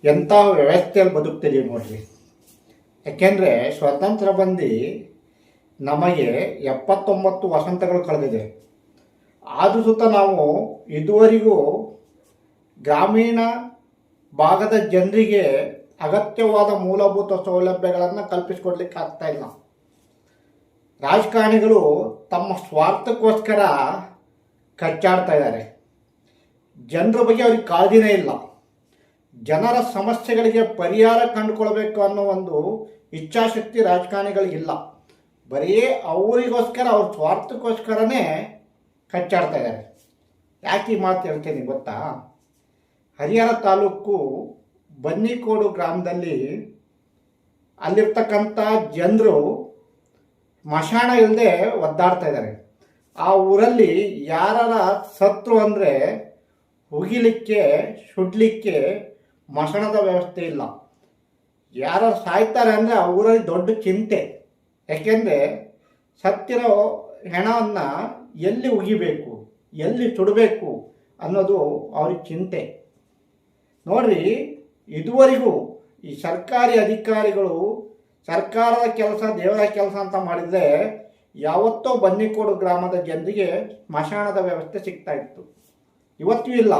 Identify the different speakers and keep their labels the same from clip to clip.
Speaker 1: ಎಂಥ ವ್ಯವಸ್ಥೆಯಲ್ಲಿ ಬದುಕ್ತಿದ್ದೀವಿ ನೋಡ್ರಿ. ಯಾಕೆಂದರೆ ಸ್ವತಂತ್ರ ಬಂದು ನಮಗೆ 79 ವಸಂತಗಳು ಕಳೆದಿದೆ. ಆದರೂ ಸುತ್ತ ನಾವು ಇದುವರೆಗೂ ಗ್ರಾಮೀಣ ಭಾಗದ ಜನರಿಗೆ ಅಗತ್ಯವಾದ ಮೂಲಭೂತ ಸೌಲಭ್ಯಗಳನ್ನು ಕಲ್ಪಿಸಿಕೊಡ್ಲಿಕ್ಕೆ ಆಗ್ತಾ ಇಲ್ಲ. ರಾಜಕಾರಣಿಗಳು ತಮ್ಮ ಸ್ವಾರ್ಥಕ್ಕೋಸ್ಕರ ಕಚ್ಚಾಡ್ತಾ ಇದ್ದಾರೆ. ಜನರ ಬಗ್ಗೆ ಅವ್ರಿಗೆ ಕಾಳಜಿನೇ ಇಲ್ಲ. ಜನರ ಸಮಸ್ಯೆಗಳಿಗೆ ಪರಿಹಾರ ಕಂಡುಕೊಳ್ಬೇಕು ಅನ್ನೋ ಒಂದು ಇಚ್ಛಾಶಕ್ತಿ ರಾಜಕಾರಣಿಗಳಿಗಿಲ್ಲ. ಬರೀ ಅವರಿಗೋಸ್ಕರ ಅವ್ರ ಸ್ವಾರ್ಥಕ್ಕೋಸ್ಕರನೇ ಕಚ್ಚಾಡ್ತಾ ಇದ್ದಾರೆ. ಯಾಕೆ ಈ ಮಾತು ಹೇಳ್ತೀನಿ ಗೊತ್ತಾ? ಹರಿಹರ ತಾಲೂಕು ಬನ್ನಿಕೋಡು ಗ್ರಾಮದಲ್ಲಿ ಅಲ್ಲಿರ್ತಕ್ಕಂಥ ಜನರು ಮಶಾಣ ಇಲ್ಲದೆ ಒದ್ದಾಡ್ತಾ ಇದ್ದಾರೆ. ಆ ಊರಲ್ಲಿ ಯಾರ ಸತ್ರು ಅಂದರೆ ಹುಗಿಲಿಕ್ಕೆ ಸುಡ್ಲಿಕ್ಕೆ ಮಶಾಣದ ವ್ಯವಸ್ಥೆ ಇಲ್ಲ. ಯಾರು ಸಾಯ್ತಾರೆ ಅಂದರೆ ಆ ಊರಲ್ಲಿ ದೊಡ್ಡ ಚಿಂತೆ. ಯಾಕೆಂದರೆ ಸತ್ತಿರೋ ಹೆಣವನ್ನು ಎಲ್ಲಿ ಉಗಿಬೇಕು, ಎಲ್ಲಿ ಸುಡಬೇಕು ಅನ್ನೋದು ಅವ್ರಿಗೆ ಚಿಂತೆ. ನೋಡ್ರಿ, ಇದುವರೆಗೂ ಈ ಸರ್ಕಾರಿ ಅಧಿಕಾರಿಗಳು ಸರ್ಕಾರದ ಕೆಲಸ ದೇವರ ಕೆಲಸ ಅಂತ ಮಾಡಿದರೆ ಯಾವತ್ತೋ ಬನ್ನಿಕೋಡು ಗ್ರಾಮದ ಜನರಿಗೆ ಸ್ಮಶಾನದ ವ್ಯವಸ್ಥೆ ಸಿಗ್ತಾ ಇತ್ತು. ಇವತ್ತೂ ಇಲ್ಲ.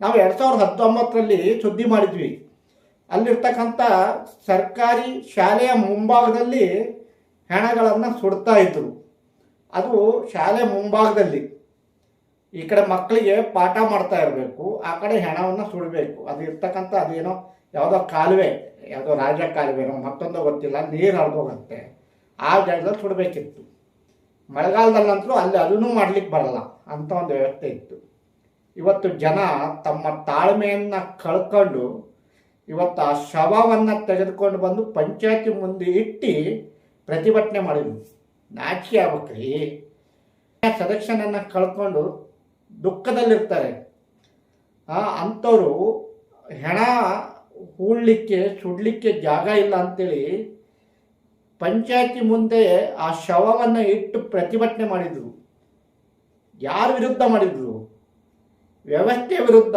Speaker 1: ನಾವು 2019ರಲ್ಲಿ ಸುದ್ದಿ ಮಾಡಿದ್ವಿ. ಅಲ್ಲಿರ್ತಕ್ಕಂಥ ಸರ್ಕಾರಿ ಶಾಲೆಯ ಮುಂಭಾಗದಲ್ಲಿ ಹೆಣಗಳನ್ನು ಸುಡ್ತಾ ಇದ್ರು. ಅದು ಶಾಲೆ ಮುಂಭಾಗದಲ್ಲಿ. ಈ ಕಡೆ ಮಕ್ಕಳಿಗೆ ಪಾಠ ಮಾಡ್ತಾ ಇರಬೇಕು, ಆ ಕಡೆ ಹೆಣವನ್ನು ಸುಡಬೇಕು. ಅದು ಇರ್ತಕ್ಕಂಥ ಅದೇನೋ ಯಾವುದೋ ಕಾಲುವೆ, ಯಾವುದೋ ರಾಜ ಕಾಲುವೆನೋ ಮತ್ತೊಂದೋ ಗೊತ್ತಿಲ್ಲ, ನೀರು ಹರಿದೋಗುತ್ತೆ. ಆ ಜಾಗದಲ್ಲಿ ಸುಡಬೇಕಿತ್ತು. ಮಳೆಗಾಲದಲ್ಲಂತೂ ಅಲ್ಲಿ ಅದನ್ನೂ ಮಾಡ್ಲಿಕ್ಕೆ ಬರಲ್ಲ ಅಂತ ಒಂದು ವ್ಯವಸ್ಥೆ ಇತ್ತು. ಇವತ್ತು ಜನ ತಮ್ಮ ತಾಳ್ಮೆಯನ್ನು ಕಳ್ಕೊಂಡು ಇವತ್ತು ಆ ಶವವನ್ನು ತೆಗೆದುಕೊಂಡು ಬಂದು ಪಂಚಾಯತಿ ಮುಂದೆ ಇಟ್ಟು ಪ್ರತಿಭಟನೆ ಮಾಡಿದ್ವಿ. ನಾಚಿಕೆ ಆಗ್ಬೇಕ್ರಿ. ಸದಸ್ಯನನ್ನು ಕಳ್ಕೊಂಡು ದುಃಖದಲ್ಲಿರ್ತಾರೆ. ಅಂಥವರು ಹೆಣ ಹೂಳಲಿಕ್ಕೆ ಸುಡಲಿಕ್ಕೆ ಜಾಗ ಇಲ್ಲ ಅಂಥೇಳಿ ಪಂಚಾಯತಿ ಮುಂದೆ ಆ ಶವವನ್ನು ಇಟ್ಟು ಪ್ರತಿಭಟನೆ ಮಾಡಿದರು. ಯಾರ ವಿರುದ್ಧ ಮಾಡಿದರು? ವ್ಯವಸ್ಥೆ ವಿರುದ್ಧ,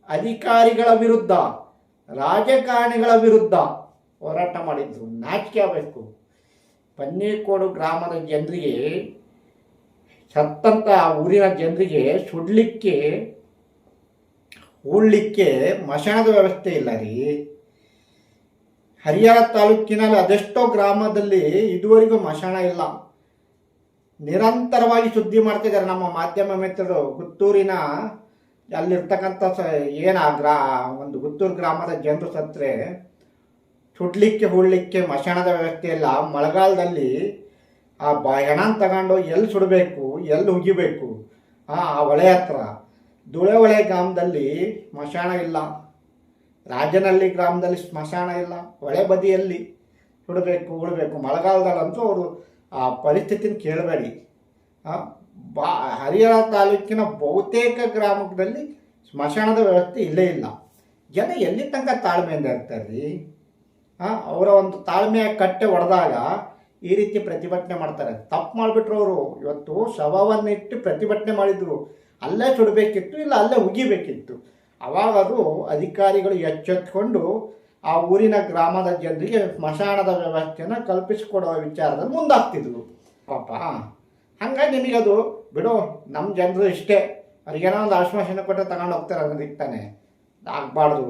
Speaker 1: ಅಧಿಕಾರಿಗಳ ವಿರುದ್ಧ, ರಾಜಕಾರಣಿಗಳ ವಿರುದ್ಧ ಹೋರಾಟ ಮಾಡಿದರು. ನಾಚಿಕೆ ಆಗಬೇಕು. ಬನ್ನಿಕೋಡು ಗ್ರಾಮದ ಜನರಿಗೆ, ಸತ್ತಂಥ ಊರಿನ ಜನರಿಗೆ ಸುಡಲಿಕ್ಕೆ ಹೂಳಲಿಕ್ಕೆ ಮಶಾಣದ ವ್ಯವಸ್ಥೆ ಇಲ್ಲ ರೀ. ಹರಿಹರ ತಾಲೂಕಿನಲ್ಲಿ ಅದೆಷ್ಟೋ ಗ್ರಾಮದಲ್ಲಿ ಇದುವರೆಗೂ ಮಶಾಣ ಇಲ್ಲ. ನಿರಂತರವಾಗಿ ಸುದ್ದಿ ಮಾಡ್ತಿದ್ದಾರೆ ನಮ್ಮ ಮಾಧ್ಯಮ ಮಿತ್ರರು. ಗುತ್ತೂರಿನ ಅಲ್ಲಿರ್ತಕ್ಕಂಥ ಒಂದು ಗುತ್ತೂರು ಗ್ರಾಮದ ಜನರು ಸತ್ತರೆ ಸುಡ್ಲಿಕ್ಕೆ ಹೂಳಲಿಕ್ಕೆ ಮಶಾಣದ ವ್ಯವಸ್ಥೆ ಇಲ್ಲ. ಮಳೆಗಾಲದಲ್ಲಿ ಆ ಹೆಣ ತಗೊಂಡು ಎಲ್ಲಿ ಸುಡಬೇಕು, ಎಲ್ಲಿ ಉಗಿಬೇಕು? ಆ ಹೊಳೆ ಹತ್ರ ದುಳೆ ಹೊಳೆ ಗ್ರಾಮದಲ್ಲಿ ಸ್ಮಶಾನ ಇಲ್ಲ. ರಾಜನಹಳ್ಳಿ ಗ್ರಾಮದಲ್ಲಿ ಸ್ಮಶಾನ ಇಲ್ಲ. ಹೊಳೆ ಬದಿಯಲ್ಲಿ ಸುಡಬೇಕು, ಉಳಬೇಕು. ಮಳೆಗಾಲದಲ್ಲಂತೂ ಅವರು ಆ ಪರಿಸ್ಥಿತಿನ ಕೇಳಬೇಡಿ. ಹರಿಹರ ತಾಲೂಕಿನ ಬಹುತೇಕ ಗ್ರಾಮದಲ್ಲಿ ಸ್ಮಶಾನದ ವ್ಯವಸ್ಥೆ ಇಲ್ಲೇ ಇಲ್ಲ. ಜನ ಎಲ್ಲಿ ತನಕ ತಾಳ್ಮೆಯಿಂದ ಇರ್ತಾರೆ ರೀ? ಅವರ ಒಂದು ತಾಳ್ಮೆಯ ಕಟ್ಟೆ ಒಡೆದಾಗ ಈ ರೀತಿ ಪ್ರತಿಭಟನೆ ಮಾಡ್ತಾರೆ. ತಪ್ಪು ಮಾಡಿಬಿಟ್ರು ಅವರು. ಇವತ್ತು ಶವವನ್ನಿಟ್ಟು ಪ್ರತಿಭಟನೆ ಮಾಡಿದರು. ಅಲ್ಲೇ ಸುಡಬೇಕಿತ್ತು, ಇಲ್ಲ ಅಲ್ಲೇ ಉಗಿಬೇಕಿತ್ತು. ಅವಾಗ ಅದು ಅಧಿಕಾರಿಗಳು ಎಚ್ಚೆತ್ಕೊಂಡು ಆ ಊರಿನ ಗ್ರಾಮದ ಜನರಿಗೆ ಸ್ಮಶಾನದ ವ್ಯವಸ್ಥೆಯನ್ನು ಕಲ್ಪಿಸಿಕೊಡುವ ವಿಚಾರದಲ್ಲಿ ಮುಂದಾಗ್ತಿದ್ರು ಪಾಪ. ಹಾಗಾಗಿ ನಿಮಗದು ಬಿಡು, ನಮ್ಮ ಜನರು ಇಷ್ಟೇ, ಅವ್ರಿಗೇನೋ ಒಂದು ಆಶ್ವಾಸನೆ ಕೊಟ್ಟರೆ ತಗೊಂಡು ಹೋಗ್ತಾರೆ ಅನ್ನೋದಕ್ಕೆ ತಾನೆ. ಆಗಬಾರ್ದು.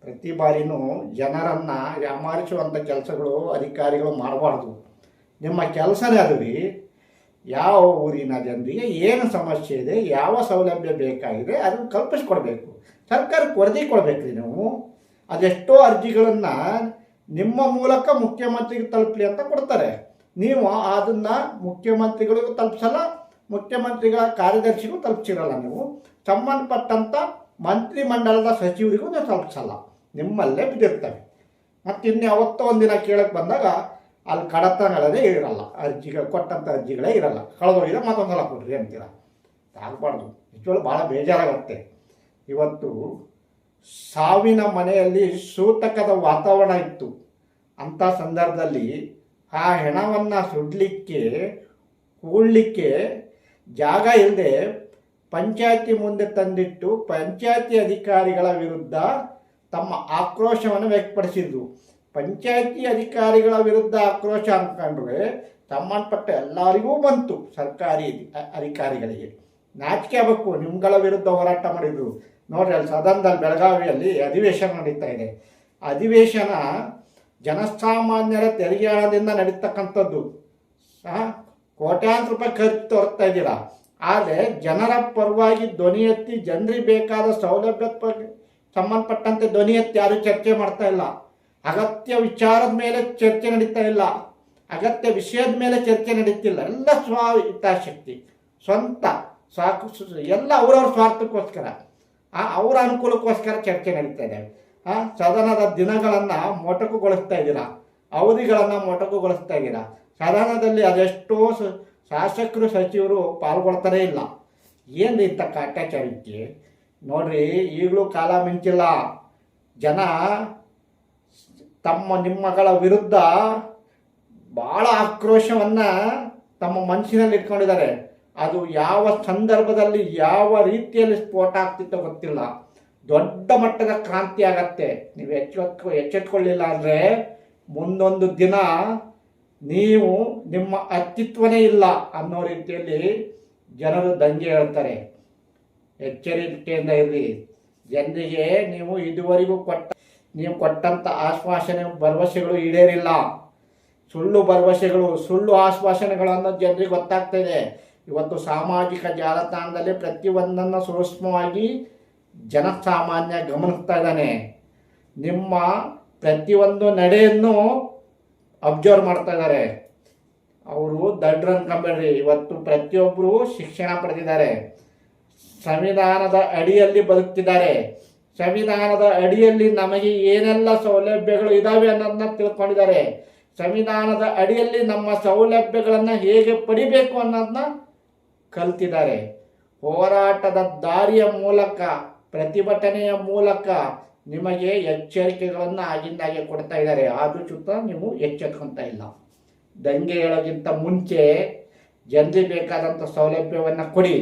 Speaker 1: ಪ್ರತಿ ಬಾರಿನೂ ಜನರನ್ನು ಯಾಮಾರಿಸುವಂಥ ಕೆಲಸಗಳು ಅಧಿಕಾರಿಗಳು ಮಾಡಬಾರ್ದು. ನಿಮ್ಮ ಕೆಲಸನೇ ಅದು ರೀ. ಯಾವ ಊರಿನ ಜನರಿಗೆ ಏನು ಸಮಸ್ಯೆ ಇದೆ, ಯಾವ ಸೌಲಭ್ಯ ಬೇಕಾಗಿದೆ ಅದನ್ನು ಕಲ್ಪಿಸ್ಕೊಡ್ಬೇಕು. ಸರ್ಕಾರಕ್ಕೆ ವರದಿ ಕೊಡಬೇಕು ರೀ ನೀವು. ಅದೆಷ್ಟೋ ಅರ್ಜಿಗಳನ್ನು ನಿಮ್ಮ ಮೂಲಕ ಮುಖ್ಯಮಂತ್ರಿಗೆ ತಲುಪಲಿ ಅಂತ ಕೊಡ್ತಾರೆ. ನೀವು ಅದನ್ನು ಮುಖ್ಯಮಂತ್ರಿಗಳಿಗೂ ತಲುಪಿಸಲ್ಲ, ಮುಖ್ಯಮಂತ್ರಿಗಳ ಕಾರ್ಯದರ್ಶಿಗೂ ತಲುಪಿಸಿರಲ್ಲ. ನೀವು ಸಂಬಂಧಪಟ್ಟಂಥ ಮಂತ್ರಿಮಂಡಲದ ಸಚಿವರಿಗೂ ನೀವು ತಲುಪಿಸಲ್ಲ. ನಿಮ್ಮಲ್ಲೇ ಬಿದ್ದಿರ್ತವೆ. ಮತ್ತು ಇನ್ಯಾವತ್ತೋ ಒಂದಿನ ಕೇಳಕ್ಕೆ ಬಂದಾಗ ಅಲ್ಲಿ ಕಡತಗಳೇ ಇರಲ್ಲ, ಅರ್ಜಿಗಳು ಕೊಟ್ಟಂಥ ಅರ್ಜಿಗಳೇ ಇರಲ್ಲ. ಕಳೆದೋಗಿದೆ ಮತ್ತೊಂದು ಸಲ ಕೊಡ್ರಿ ಅಂತೀರ. ಆಗಬಾರ್ದು. ನಿಜವಾಗ್ಲೂ ಭಾಳ ಬೇಜಾರಾಗುತ್ತೆ. ಇವತ್ತು ಸಾವಿನ ಮನೆಯಲ್ಲಿ ಸೂತಕದ ವಾತಾವರಣ ಇತ್ತು. ಅಂಥ ಸಂದರ್ಭದಲ್ಲಿ ಆ ಹೆಣವನ್ನು ಸುಡಲಿಕ್ಕೆ ಹೂಳಲಿಕ್ಕೆ ಜಾಗ ಇಲ್ಲದೆ ಪಂಚಾಯತಿ ಮುಂದೆ ತಂದಿಟ್ಟು ಪಂಚಾಯತಿ ಅಧಿಕಾರಿಗಳ ವಿರುದ್ಧ ತಮ್ಮ ಆಕ್ರೋಶವನ್ನು ವ್ಯಕ್ತಪಡಿಸಿದ್ರು. ಪಂಚಾಯಿತಿ ಅಧಿಕಾರಿಗಳ ವಿರುದ್ಧ ಆಕ್ರೋಶ ಅಂದ್ಕೊಂಡ್ರೆ ಸಂಬಂಧಪಟ್ಟ ಎಲ್ಲರಿಗೂ ಬಂತು. ಸರ್ಕಾರಿ ಅಧಿಕಾರಿಗಳಿಗೆ ನಾಚಿಕೆ ಆಗಬೇಕು. ನಿಮ್ಗಳ ವಿರುದ್ಧ ಹೋರಾಟ ಮಾಡಿದ್ರು ನೋಡ್ರಿ. ಅಲ್ಲಿ ಸದನದಲ್ಲಿ ಬೆಳಗಾವಿಯಲ್ಲಿ ಅಧಿವೇಶನ ನಡೀತಾ ಇದೆ. ಅಧಿವೇಶನ ಜನಸಾಮಾನ್ಯರ ತೆರಿಗೆ ಹಣದಿಂದ ನಡೀತಕ್ಕಂಥದ್ದು. ಕೋಟ್ಯಾಂತರ ರೂಪಾಯಿ ಖರ್ಚು ತೋರ್ತಾ ಇದ್ದೀರಾ. ಆದರೆ ಜನರ ಪರವಾಗಿ ಧ್ವನಿ ಎತ್ತಿ ಜನರಿಗೆ ಬೇಕಾದ ಸೌಲಭ್ಯದ ಸಂಬಂಧಪಟ್ಟಂತೆ ಧ್ವನಿ ಎತ್ತಿ ಯಾರು ಚರ್ಚೆ ಮಾಡ್ತಾ ಇಲ್ಲ. ಅಗತ್ಯ ವಿಚಾರದ ಮೇಲೆ ಚರ್ಚೆ ನಡೀತಾ ಇಲ್ಲ. ಅಗತ್ಯ ವಿಷಯದ ಮೇಲೆ ಚರ್ಚೆ ನಡೀತಿಲ್ಲ. ಎಲ್ಲ ಹಿತಾಸಕ್ತಿ, ಸ್ವಂತ ಸಾಕು, ಎಲ್ಲ ಅವರವ್ರ ಸ್ವಾರ್ಥಕ್ಕೋಸ್ಕರ, ಅವರ ಅನುಕೂಲಕ್ಕೋಸ್ಕರ ಚರ್ಚೆ ನಡೀತಾ ಇದೆ. ಸದನದ ದಿನಗಳನ್ನು ಮೊಟಕುಗೊಳಿಸ್ತಾ ಇದ್ದೀರಾ, ಅವಧಿಗಳನ್ನು ಮೊಟಕುಗೊಳಿಸ್ತಾ ಇದ್ದೀರಾ. ಸದನದಲ್ಲಿ ಅದೆಷ್ಟೋ ಶಾಸಕರು ಸಚಿವರು ಪಾಲ್ಗೊಳ್ತಾರೇ ಇಲ್ಲ. ಏನು ಇಂಥ ಕಾಟಾಚಾರಕ್ಕೆ ನೋಡ್ರಿ. ಈಗಲೂ ಕಾಲ ಮಿಂಚಿಲ್ಲ. ಜನ ನಿಮ್ಮಗಳ ವಿರುದ್ಧ ಭಾಳ ಆಕ್ರೋಶವನ್ನು ತಮ್ಮ ಮನಸ್ಸಿನಲ್ಲಿ ಇಟ್ಕೊಂಡಿದ್ದಾರೆ. ಅದು ಯಾವ ಸಂದರ್ಭದಲ್ಲಿ ಯಾವ ರೀತಿಯಲ್ಲಿ ಸ್ಫೋಟ ಆಗ್ತಿತ್ತೋ ಗೊತ್ತಿಲ್ಲ. ದೊಡ್ಡ ಮಟ್ಟದ ಕ್ರಾಂತಿ ಆಗತ್ತೆ. ನೀವು ಎಚ್ಚೆತ್ಕೊಳ್ಳಿಲ್ಲ ಅಂದರೆ ಮುಂದೊಂದು ದಿನ ನೀವು ನಿಮ್ಮ ಅಸ್ತಿತ್ವನೇ ಇಲ್ಲ ಅನ್ನೋ ರೀತಿಯಲ್ಲಿ ಜನರು ದಂಗೆ ಹೇಳ್ತಾರೆ. ಎಚ್ಚರಿಕೆಯಿಂದ ಇರ್ರಿ. ಜನರಿಗೆ ನೀವು ಇದುವರೆಗೂ ನೀವು ಕೊಟ್ಟಂಥ ಆಶ್ವಾಸನೆ ಭರವಸೆಗಳು ಈಡೇರಿಲ್ಲ. ಸುಳ್ಳು ಭರವಸೆಗಳು, ಸುಳ್ಳು ಆಶ್ವಾಸನೆಗಳನ್ನು ಜನರಿಗೆ ಗೊತ್ತಾಗ್ತಾ ಇದೆ. ಇವತ್ತು ಸಾಮಾಜಿಕ ಜಾಲತಾಣದಲ್ಲಿ ಪ್ರತಿಯೊಂದನ್ನು ಸೂಕ್ಷ್ಮವಾಗಿ ಜನಸಾಮಾನ್ಯ ಗಮನಿಸ್ತಾ ಇದ್ದಾನೆ. ನಿಮ್ಮ ಪ್ರತಿಯೊಂದು ನಡೆಯನ್ನು ಅಬ್ಸರ್ವ್ ಮಾಡ್ತಾ ಇದ್ದಾರೆ. ಅವರು ದಡ್ರು ಅನ್ಕೊಂಬೇಡ್ರಿ. ಇವತ್ತು ಪ್ರತಿಯೊಬ್ಬರು ಶಿಕ್ಷಣ ಪಡೆದಿದ್ದಾರೆ, ಸಂವಿಧಾನದ ಅಡಿಯಲ್ಲಿ ಬದುಕ್ತಿದ್ದಾರೆ. ಸಂವಿಧಾನದ ಅಡಿಯಲ್ಲಿ ನಮಗೆ ಏನೆಲ್ಲ ಸೌಲಭ್ಯಗಳು ಇದ್ದಾವೆ ಅನ್ನೋದನ್ನ ತಿಳ್ಕೊಂಡಿದ್ದಾರೆ. ಸಂವಿಧಾನದ ಅಡಿಯಲ್ಲಿ ನಮ್ಮ ಸೌಲಭ್ಯಗಳನ್ನು ಹೇಗೆ ಪಡಿಬೇಕು ಅನ್ನೋದನ್ನ ಕಲ್ತಿದ್ದಾರೆ. ಹೋರಾಟದ ದಾರಿಯ ಮೂಲಕ, ಪ್ರತಿಭಟನೆಯ ಮೂಲಕ ನಿಮಗೆ ಎಚ್ಚರಿಕೆಗಳನ್ನು ಆಗಿಂದಾಗೆ ಕೊಡ್ತಾ ಇದ್ದಾರೆ. ಆದರೂ ಸುತ್ತ ನೀವು ಎಚ್ಚೆತ್ಕೊತಾ ಇಲ್ಲ. ದಂಗೆಗಳಿಗಿಂತ ಮುಂಚೆ ಜನರಿಗೆ ಬೇಕಾದಂಥ ಸೌಲಭ್ಯವನ್ನು ಕೊಡಿ.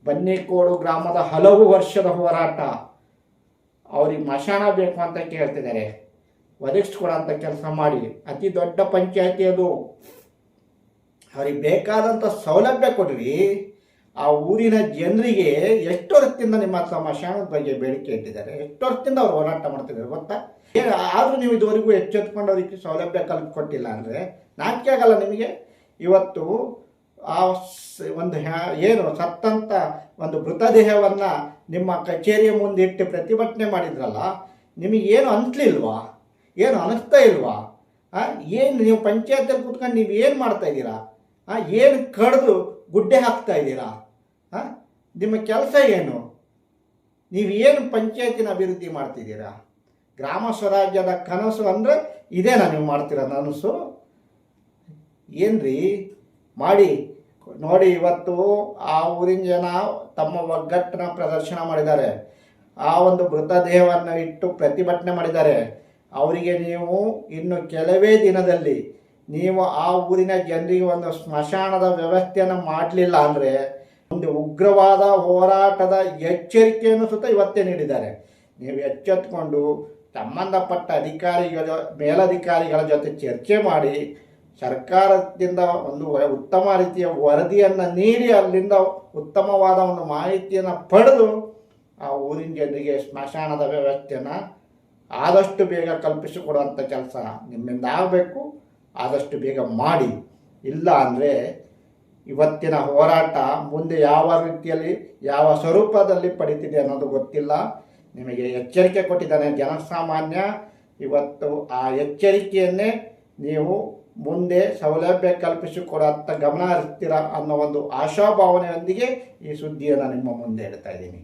Speaker 1: ಬನ್ನಿಕೋಡು ಗ್ರಾಮದ ಹಲವು ವರ್ಷದ ಹೋರಾಟ. ಅವ್ರಿಗೆ ಮಶಾಣ ಬೇಕು ಅಂತ ಕೇಳ್ತಿದ್ದಾರೆ. ಒದಗಿಸ್ಕೊಡೋಂಥ ಕೆಲಸ ಮಾಡಿ. ಅತಿ ದೊಡ್ಡ ಪಂಚಾಯತಿ ಅದು. ಅವ್ರಿಗೆ ಬೇಕಾದಂಥ ಸೌಲಭ್ಯ ಕೊಡ್ರಿ. ಆ ಊರಿನ ಜನರಿಗೆ ಎಷ್ಟು ವರ್ಷದಿಂದ ನಿಮ್ಮ ಸ್ಮಶಾನದ ಬಗ್ಗೆ ಬೇಡಿಕೆ ಇಟ್ಟಿದ್ದಾರೆ, ಎಷ್ಟು ವರ್ಷದಿಂದ ಅವ್ರು ಹೋರಾಟ ಮಾಡ್ತಿದ್ದಾರೆ ಗೊತ್ತಾ? ಆದರೂ ನೀವು ಇದುವರೆಗೂ ಎಚ್ಚೆತ್ಕೊಂಡು ಅವ್ರಿಗೆ ಸೌಲಭ್ಯ ಕಲ್ಪಿಕೊಟ್ಟಿಲ್ಲ ಅಂದರೆ ನಾಚಿಕೆ ಆಗಲ್ಲ ನಿಮಗೆ? ಇವತ್ತು ಆ ಒಂದು ಏನು ಸತ್ತಂಥ ಒಂದು ಮೃತದೇಹವನ್ನು ನಿಮ್ಮ ಕಚೇರಿಯ ಮುಂದೆ ಇಟ್ಟು ಪ್ರತಿಭಟನೆ ಮಾಡಿದ್ರಲ್ಲ, ನಿಮಗೇನು ಅನಿಸ್ಲಿಲ್ವಾ? ಏನು ಅನಿಸ್ತಾ ಇಲ್ವಾ? ಏನು ನೀವು ಪಂಚಾಯತಲ್ಲಿ ಕೂತ್ಕೊಂಡು ನೀವು ಏನು ಮಾಡ್ತಾ ಇದ್ದೀರಾ? ಏನು ಕಡ್ದು ಗುಡ್ಡೆ ಹಾಕ್ತಾ ಇದ್ದೀರಾ? ನಿಮ್ಮ ಕೆಲಸ ಏನು? ನೀವೇನು ಪಂಚಾಯತಿನ ಅಭಿವೃದ್ಧಿ ಮಾಡ್ತಿದ್ದೀರಾ? ಗ್ರಾಮ ಸ್ವರಾಜ್ಯದ ಕನಸು ಅಂದರೆ ಇದೇನಾ ನೀವು ಮಾಡ್ತೀರ ನನಸು? ಏನ್ರಿ ಮಾಡಿ ನೋಡಿ. ಇವತ್ತು ಆ ಊರಿನ ಜನ ತಮ್ಮ ಒಗ್ಗಟ್ಟನ್ನ ಪ್ರದರ್ಶನ ಮಾಡಿದ್ದಾರೆ. ಆ ಒಂದು ಮೃತದೇಹವನ್ನು ಇಟ್ಟು ಪ್ರತಿಭಟನೆ ಮಾಡಿದ್ದಾರೆ. ಅವರಿಗೆ ನೀವು ಇನ್ನು ಕೆಲವೇ ದಿನದಲ್ಲಿ ನೀವು ಆ ಊರಿನ ಜನರಿಗೆ ಒಂದು ಸ್ಮಶಾನದ ವ್ಯವಸ್ಥೆಯನ್ನು ಮಾಡಲಿಲ್ಲ ಅಂದರೆ ಒಂದು ಉಗ್ರವಾದ ಹೋರಾಟದ ಎಚ್ಚರಿಕೆಯನ್ನು ಸುತ್ತ ಇವತ್ತೇ ನೀಡಿದ್ದಾರೆ. ನೀವು ಎಚ್ಚೆತ್ಕೊಂಡು ಸಂಬಂಧಪಟ್ಟ ಮೇಲಧಿಕಾರಿಗಳ ಜೊತೆ ಚರ್ಚೆ ಮಾಡಿ ಸರ್ಕಾರದಿಂದ ಒಂದು ಉತ್ತಮ ರೀತಿಯ ವರದಿಯನ್ನು ನೀಡಿ ಅಲ್ಲಿಂದ ಉತ್ತಮವಾದ ಒಂದು ಮಾಹಿತಿಯನ್ನು ಪಡೆದು ಆ ಊರಿನ ಜನರಿಗೆ ಸ್ಮಶಾನದ ವ್ಯವಸ್ಥೆಯನ್ನು ಆದಷ್ಟು ಬೇಗ ಕಲ್ಪಿಸಿಕೊಡುವಂಥ ಕೆಲಸ ನಿಮ್ಮಿಂದ ಆಗಬೇಕು. ಆದಷ್ಟು ಬೇಗ ಮಾಡಿ. ಇಲ್ಲ ಅಂದರೆ ಇವತ್ತಿನ ಹೋರಾಟ ಮುಂದೆ ಯಾವ ರೀತಿಯಲ್ಲಿ ಯಾವ ಸ್ವರೂಪದಲ್ಲಿ ಪಡಿತಿದೆ ಅನ್ನೋದು ಗೊತ್ತಿಲ್ಲ. ನಿಮಗೆ ಎಚ್ಚರಿಕೆ ಕೊಟ್ಟಿದ್ದಾನೆ ಜನಸಾಮಾನ್ಯ. ಇವತ್ತು ಆ ಎಚ್ಚರಿಕೆಯನ್ನೇ ನೀವು ಮುಂದೆ ಸೌಲಭ್ಯ ಕಲ್ಪಿಸಿಕೊಡುವಂಥ ಗಮನ ಹರಿಸ್ತೀರಾ ಅನ್ನೋ ಒಂದು ಆಶಾಭಾವನೆಯೊಂದಿಗೆ ಈ ಸುದ್ದಿಯನ್ನು ನಿಮ್ಮ ಮುಂದೆ ಇಡ್ತಾ ಇದ್ದೀನಿ.